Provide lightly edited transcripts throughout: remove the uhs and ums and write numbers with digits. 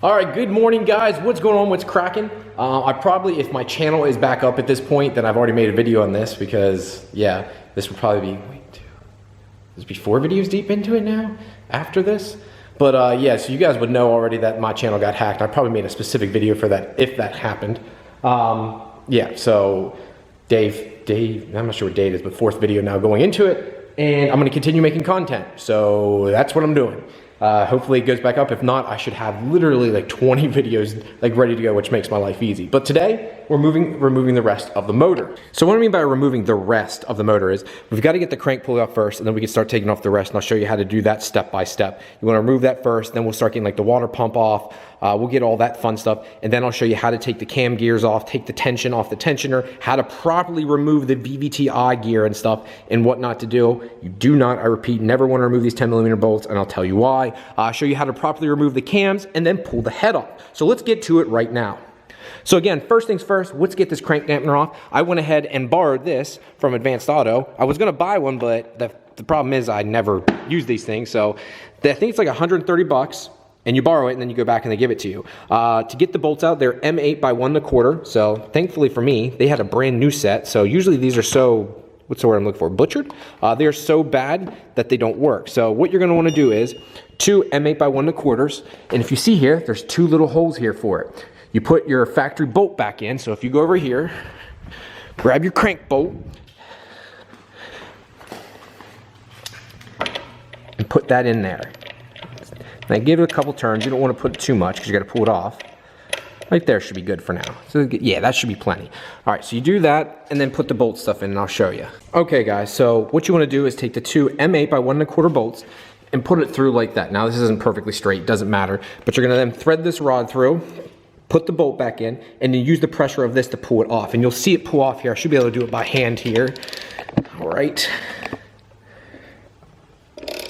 All right, good morning guys. What's going on? What's cracking? I probably, if my channel is back up at this point, then I've already made a video on this because yeah, this would probably be, there's be 4 videos deep into it now after this. But yeah, so you guys would know already that my channel got hacked. I probably made a specific video for that if that happened. Yeah, so Dave, I'm not sure what day it is, but 4th video now going into it. And I'm gonna continue making content. So that's what I'm doing. Hopefully it goes back up. If not, I should have literally like 20 videos like ready to go, which makes my life easy. But today we're removing the rest of the motor. So what I mean by removing the rest of the motor is we've got to get the crank pulley off first, and then we can start taking off the rest, and I'll show you how to do that step by step. You want to remove that first, then we'll start getting like the water pump off. We'll get all that fun stuff, and then I'll show you how to take the cam gears off, take the tension off the tensioner, how to properly remove the VVT-I gear and stuff, and what not to do. You do not, I repeat, never want to remove these 10mm bolts, and I'll tell you why. I'll show you how to properly remove the cams and then pull the head off. So let's get to it right now. So again, first things first, let's get this crank dampener off. I went ahead and borrowed this from Advanced Auto. I was gonna buy one, but the problem is I never use these things. So I think it's like 130 bucks. And you borrow it and then you go back and they give it to you. To get the bolts out, they're M8 by 1 1/4. So thankfully for me, they had a brand new set. So usually these are so, what's the word I'm looking for, butchered? They're so bad that they don't work. So what you're gonna wanna do is 2 M8 by 1 1/4. And if you see here, there's 2 little holes here for it. You put your factory bolt back in. So if you go over here, grab your crank bolt, and put that in there. Now give it a couple turns. You don't want to put too much because you got to pull it off. Right there should be good for now. So yeah, that should be plenty. All right, so you do that and then put the bolt stuff in and I'll show you. Okay guys, so what you want to do is take the 2 M8 by 1 1/4 bolts and put it through like that. Now this isn't perfectly straight, doesn't matter, but you're going to then thread this rod through, put the bolt back in, and then use the pressure of this to pull it off. And you'll see it pull off here. I should be able to do it by hand here. All right.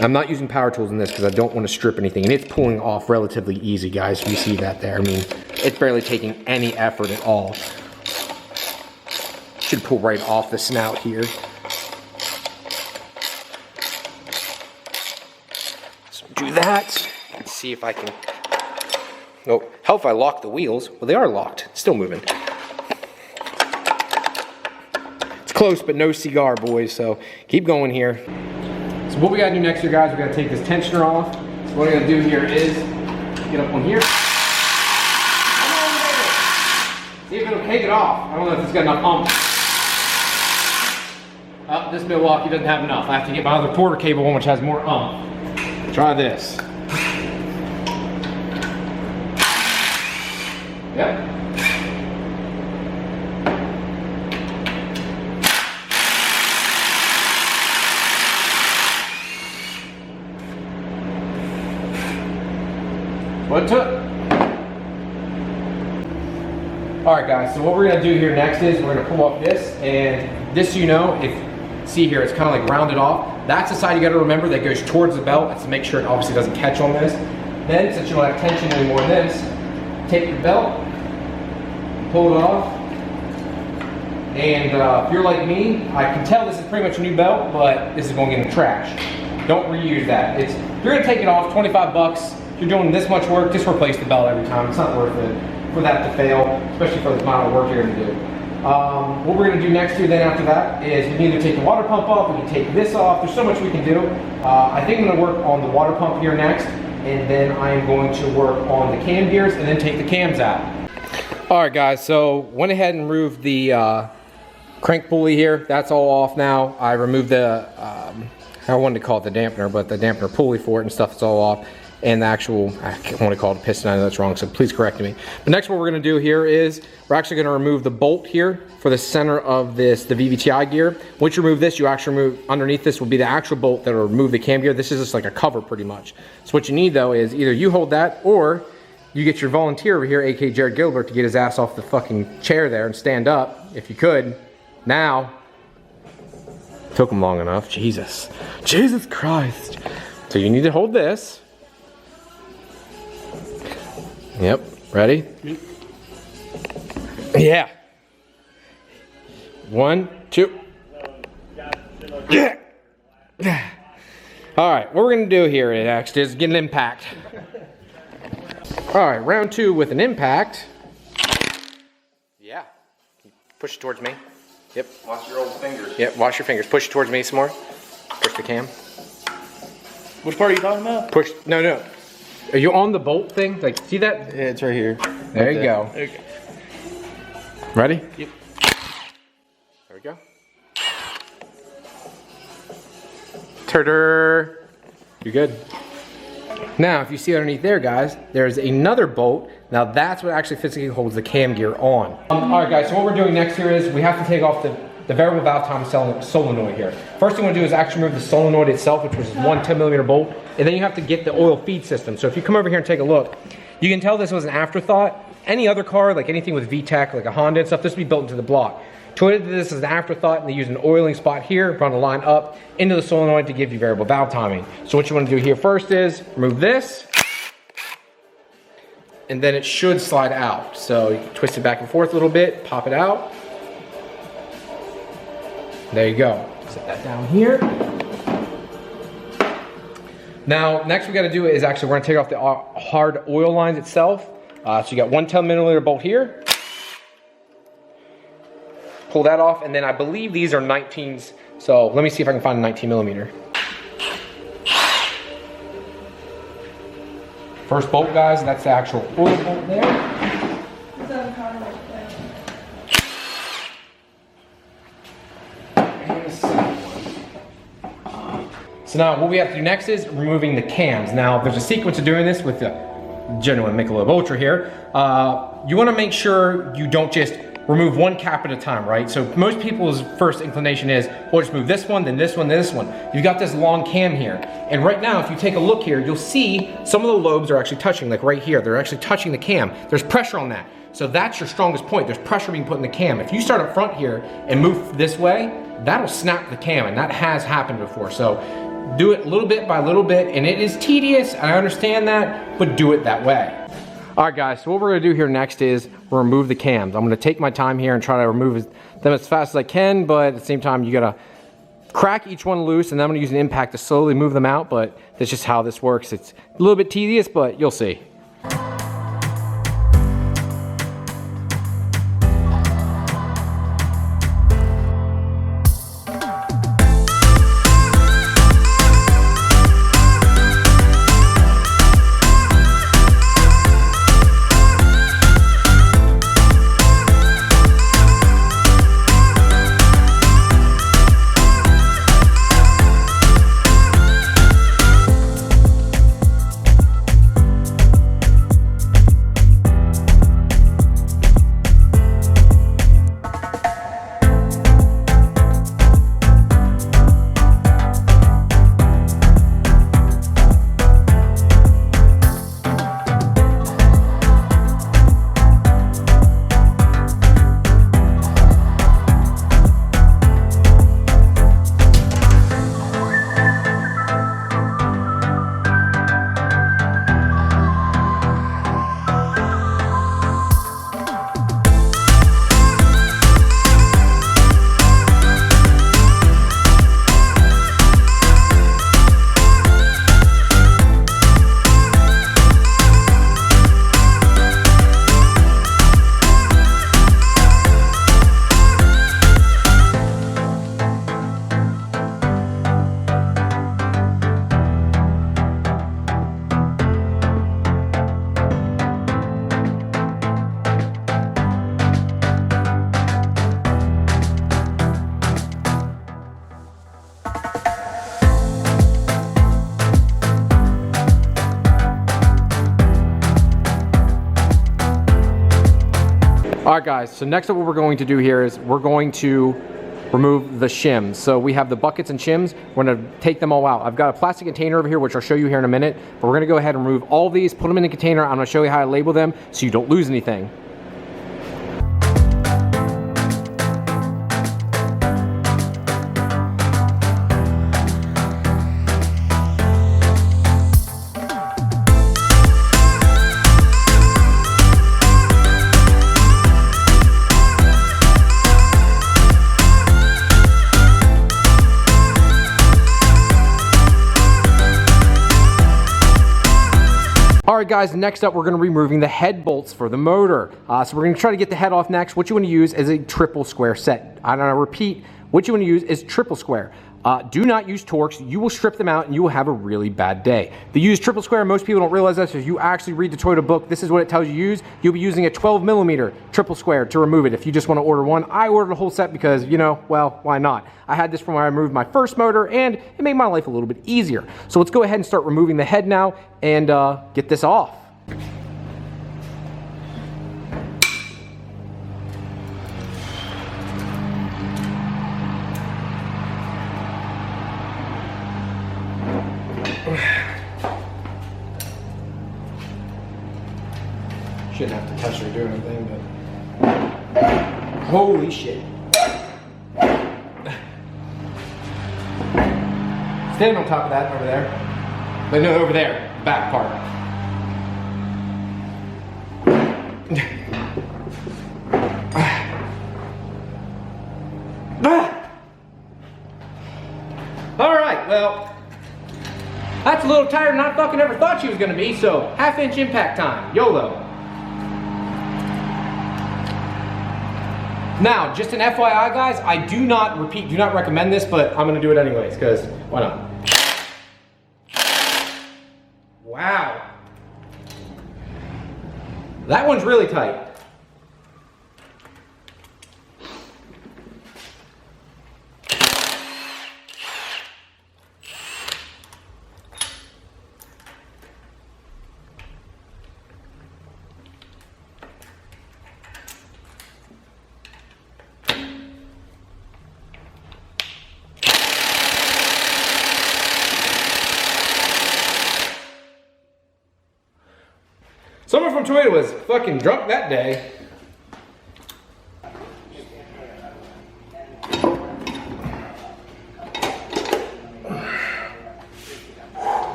I'm not using power tools in this because I don't want to strip anything, and it's pulling off relatively easy, guys. You see that there. I mean, it's barely taking any effort at all. Should pull right off the snout here. So do that. Let's see if I can. Oh, hell if I lock the wheels. Well, they are locked. It's still moving. It's close, but no cigar, boys. So keep going here. So what we gotta do next here, guys, we gotta take this tensioner off. So what I gotta do here is get up on here. See if it'll take it off. I don't know if it's got enough oomph. Oh, this Milwaukee doesn't have enough. I have to get my other quarter cable one, which has more oomph. Try this. Yep. What took? All right guys, so what we're gonna do here next is we're gonna pull off this, and this, you know, if see here, it's kind of like rounded off. That's the side you gotta remember that goes towards the belt. That's to make sure it obviously doesn't catch on this. Then, since you don't have tension anymore in this, take your belt, pull it off, and if you're like me, I can tell this is pretty much a new belt, but this is going in the trash. Don't reuse that. If you're gonna take it off, 25 bucks. If you're doing this much work, just replace the belt every time. It's not worth it for that to fail, especially for the amount of work you're gonna do. What we're gonna do next here then after that is we can either take the water pump off, we can take this off. There's so much we can do. I think I'm gonna work on the water pump here next, and then I am going to work on the cam gears and then take the cams out. All right guys, so went ahead and removed the crank pulley here. That's all off now. I removed the, I wanted to call it the dampener, but the dampener pulley for it and stuff is all off. And the actual, I want to call it a piston, I know that's wrong, so please correct me. But next what we're gonna do here is, we're actually gonna remove the bolt here for the center of this, the VVT-I gear. Once you remove this, you actually remove, underneath this will be the actual bolt that will remove the cam gear. This is just like a cover pretty much. So what you need though is either you hold that, or you get your volunteer over here, aka Jared Gilbert, to get his ass off the fucking chair there and stand up, if you could. Now, took him long enough, Jesus. Jesus Christ. So you need to hold this. Yep, ready? Yeah. 1, 2. Yeah. All right, what we're gonna do here next is get an impact. All right, round 2 with an impact. Yeah. Push it towards me. Yep. Wash your old fingers. Yep, wash your fingers. Push it towards me some more. Push the cam. Which part are you talking about? Push, no. Are you on the bolt thing? Like, see that? Yeah, it's right here. There you go. Okay. Ready? Yep. There we go. Turder. You good? Now, if you see underneath there, guys, there's another bolt. Now that's what actually physically holds the cam gear on. All right, guys, so what we're doing next here is we have to take off the variable valve time solenoid here. First thing we're gonna do is actually remove the solenoid itself, which was one 10mm bolt, and then you have to get the oil feed system. So if you come over here and take a look, you can tell this was an afterthought. Any other car, like anything with VTEC, like a Honda and stuff, this would be built into the block. Toyota did this as an afterthought, and they use an oiling spot here, run a line up into the solenoid to give you variable valve timing. So what you want to do here first is remove this, and then it should slide out. So you can twist it back and forth a little bit, pop it out. There you go. Set that down here. Now, next we got to do is actually we're going to take off the hard oil lines itself. So you got one 10mm bolt here. Pull that off, and then I believe these are 19s. So let me see if I can find a 19mm. First bolt, guys, that's the actual oil bolt there. And the second one. So now what we have to do next is removing the cams. Now there's a sequence of doing this with the genuine Michelob Ultra here. You want to make sure you don't just remove one cap at a time, right? So most people's first inclination is, well, just move this one, then this one, then this one. You've got this long cam here. And right now, if you take a look here, you'll see some of the lobes are actually touching, like right here. They're actually touching the cam. There's pressure on that. So that's your strongest point. There's pressure being put in the cam. If you start up front here and move this way, that'll snap the cam, and that has happened before. So do it little bit by little bit, and it is tedious, I understand that, but do it that way. All right, guys, so what we're gonna do here next is remove the cams. I'm gonna take my time here and try to remove them as fast as I can, but at the same time, you gotta crack each one loose, and then I'm gonna use an impact to slowly move them out, but that's just how this works. It's a little bit tedious, but you'll see. All right, guys, so next up what we're going to do here is we're going to remove the shims. So we have the buckets and shims. We're gonna take them all out. I've got a plastic container over here, which I'll show you here in a minute, but we're gonna go ahead and remove all these, put them in a container. I'm gonna show you how to label them so you don't lose anything. All right, guys, next up, we're gonna be removing the head bolts for the motor. So we're gonna try to get the head off next. What you wanna use is a triple square set. I don't know, repeat, what you wanna use is triple square. Do not use Torx. You will strip them out and you will have a really bad day. The use triple square, most people don't realize that, so if you actually read the Toyota book, this is what it tells you to use. You'll be using a 12mm triple square to remove it if you just want to order one. I ordered a whole set because, you know, well, why not? I had this from when I removed my first motor and it made my life a little bit easier. So let's go ahead and start removing the head now and get this off. Shouldn't have to touch or do anything, but holy shit. Stand on top of that over there. But no, over there, back part. All right, well, that's a little tighter than I fucking ever thought she was gonna be, so 1/2 inch impact time, YOLO. Now, just an FYI, guys, I do not recommend this, but I'm gonna do it anyways, because why not? Wow. That one's really tight. Someone from Toyota was fucking drunk that day.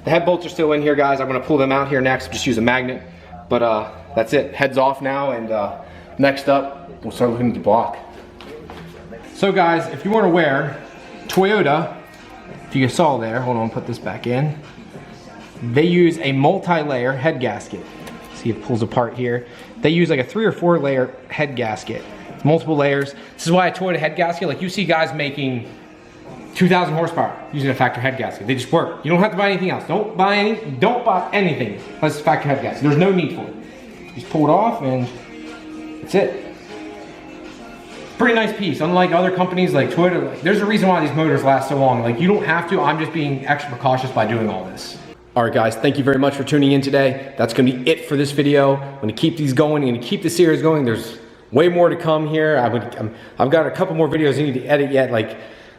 The head bolts are still in here, guys. I'm gonna pull them out here next, just use a magnet. But that's it, head's off now, and next up, we'll start looking at the block. So guys, if you weren't aware, Toyota, if you saw there, hold on, put this back in. They use a multi-layer head gasket. See, it pulls apart here. They use like a 3 or 4 layer head gasket. Multiple layers. This is why a Toyota head gasket, like you see guys making 2,000 horsepower using a factory head gasket. They just work. You don't have to buy anything else. Don't buy anything unless it's factory head gasket. There's no need for it. Just pull it off and that's it. Pretty nice piece. Unlike other companies like Toyota, like, there's a reason why these motors last so long. Like, you don't have to. I'm just being extra precautious by doing all this. All right, guys, thank you very much for tuning in today. That's gonna be it for this video. I'm gonna keep these going. I'm gonna keep the series going. There's way more to come here. I've got a couple more videos I need to edit yet. Like,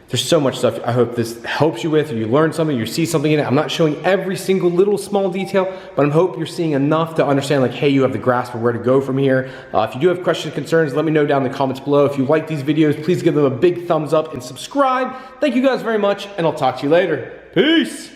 there's so much stuff I hope this helps you with, or you learn something, you see something in it. I'm not showing every single little small detail, but I hope you're seeing enough to understand, like, hey, you have the grasp of where to go from here. If you do have questions, concerns, let me know down in the comments below. If you like these videos, please give them a big thumbs up and subscribe. Thank you guys very much, and I'll talk to you later. Peace.